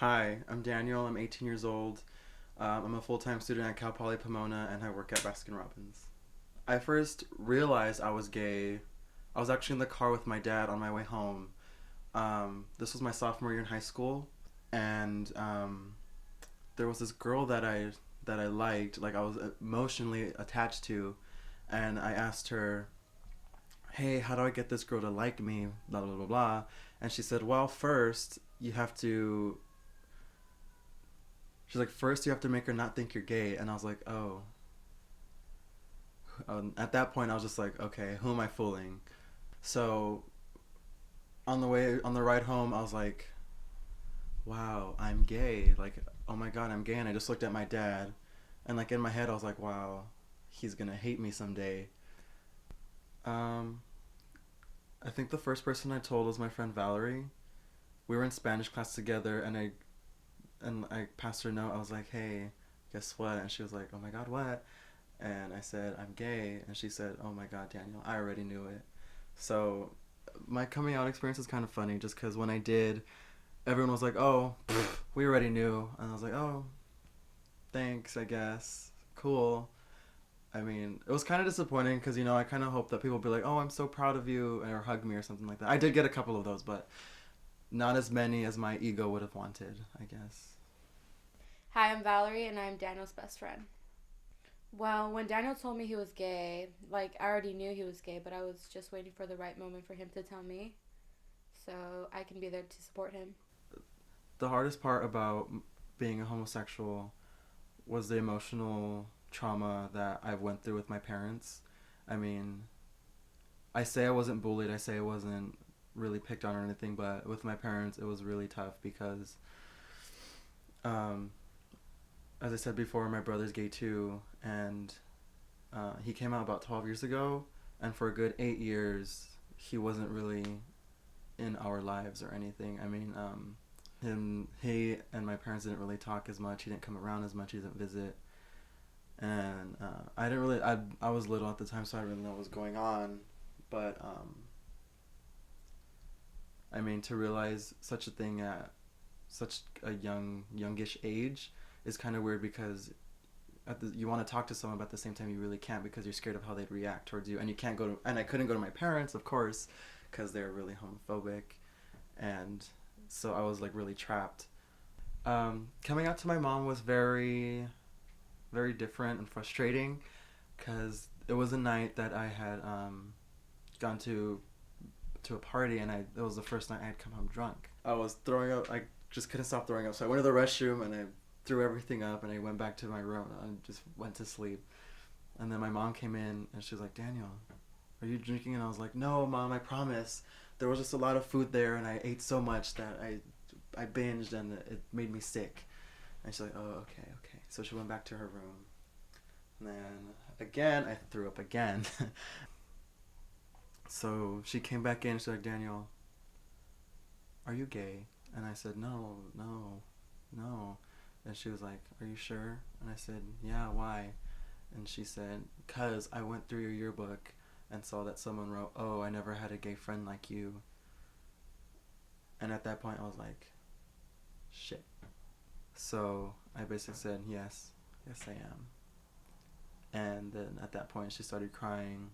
Hi, I'm Daniel. I'm 18 years old. I'm a full-time student at Cal Poly Pomona, and I work at Baskin Robbins. I first realized I was gay. I was actually in the car with my dad on my way home. This was my sophomore year in high school, and there was this girl that I liked, like I was emotionally attached to, and I asked her, "Hey, how do I get this girl to like me?" Blah blah blah blah, and she said, "Well, first you have to." She's like, "First you have to make her not think you're gay," and I was like, "Oh." At that point, I was just like, "Okay, who am I fooling?" So on the ride home, I was like, "Wow, I'm gay!" Like, oh my god, I'm gay. And I just looked at my dad, and like in my head, I was like, "Wow, he's gonna hate me someday." Um, I think the first person I told was my friend Valerie. We were in Spanish class together, and I passed her a note. I was like, "Hey, guess what?" And she was like, "Oh my god, what?" And I said, "I'm gay." And she said, "Oh my god, Daniel, I already knew it." So my coming out experience is kind of funny just because when I did, everyone was like, "Oh, pff, we already knew." And I was like, "Oh, thanks, I guess. Cool." I mean, it was kind of disappointing because, I kind of hoped that people would be like, "Oh, I'm so proud of you," or hug me or something like that. I did get a couple of those, but not as many as my ego would have wanted, I guess. Hi, I'm Valerie, and I'm Daniel's best friend. Well, when Daniel told me he was gay, I already knew he was gay, but I was just waiting for the right moment for him to tell me so I can be there to support him. The hardest part about being a homosexual was the emotional trauma that I went through with my parents. I mean, I say I wasn't bullied, I say I wasn't really picked on or anything, but with my parents, it was really tough because, um, as I said before, my brother's gay too, and he came out about 12 years ago, and for a good 8 years, he wasn't really in our lives or anything. I mean, he and my parents didn't really talk as much. He didn't come around as much. He didn't visit, and I didn't really. I was little at the time, so I didn't really know what was going on. But I mean, to realize such a thing at such a youngish age is kind of weird because you want to talk to someone, but at the same time you really can't because you're scared of how they'd react towards you, and you can't go to. And I couldn't go to my parents, of course, because they're really homophobic, and so I was like really trapped. Coming out to my mom was very, very different and frustrating because it was a night that I had gone to a party, and it was the first night I had come home drunk. I was throwing up. I just couldn't stop throwing up, so I went to the restroom and I threw everything up, and I went back to my room and just went to sleep. And then my mom came in and she was like, "Daniel, are you drinking?" And I was like, "No, mom, I promise." There was just a lot of food there, and I ate so much that I binged, and it made me sick. And she's like, "Oh, okay, okay." So she went back to her room, and then again I threw up again. So she came back in. She's like, "Daniel, are you gay?" And I said, "No, no, no." And she was like, "Are you sure?" And I said, "Yeah, why?" And she said, "Cause I went through your yearbook and saw that someone wrote, 'Oh, I never had a gay friend like you.'" And at that point, I was like, "Shit." So I basically said, "Yes, yes, I am." And then at that point, she started crying,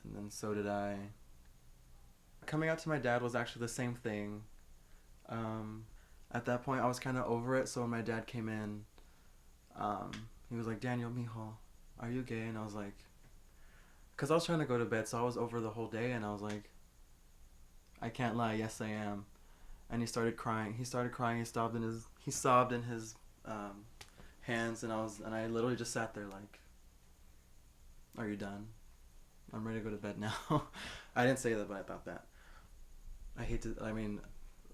and then so did I. Coming out to my dad was actually the same thing. Um, at that point, I was kind of over it. So when my dad came in, um, he was like, "Daniel, mijo, are you gay?" And I was like, because I was trying to go to bed, so I was over the whole day, and I was like, "I can't lie, yes, I am." And he started crying. He started crying. He sobbed in his um, hands, and I literally just sat there like, "Are you done? I'm ready to go to bed now." I didn't say that, but I thought that. I hate to. I mean,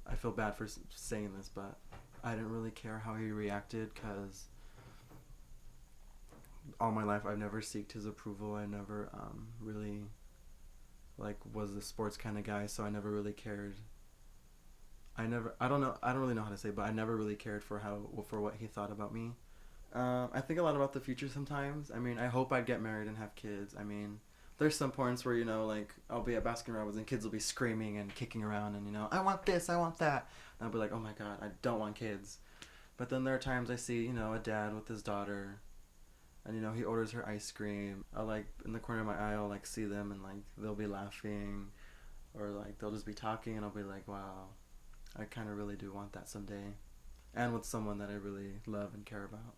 I feel bad for saying this, but I didn't really care how he reacted because all my life I've never seeked his approval. I never really like was the sports kind of guy, so I never really cared. I don't know. I don't really know how to say, but I never really cared for what he thought about me. I think a lot about the future sometimes. I mean, I hope I'd get married and have kids. I mean, there's some points where, you know, like, I'll be at Baskin Robbins and kids will be screaming and kicking around and, you know, I want this, I want that. And I'll be like, oh my god, I don't want kids. But then there are times I see, you know, a dad with his daughter, and, you know, he orders her ice cream. I'll, like, in the corner of my eye, I'll, like, see them, and, like, they'll be laughing, or, like, they'll just be talking, and I'll be like, wow, I kind of really do want that someday. And with someone that I really love and care about.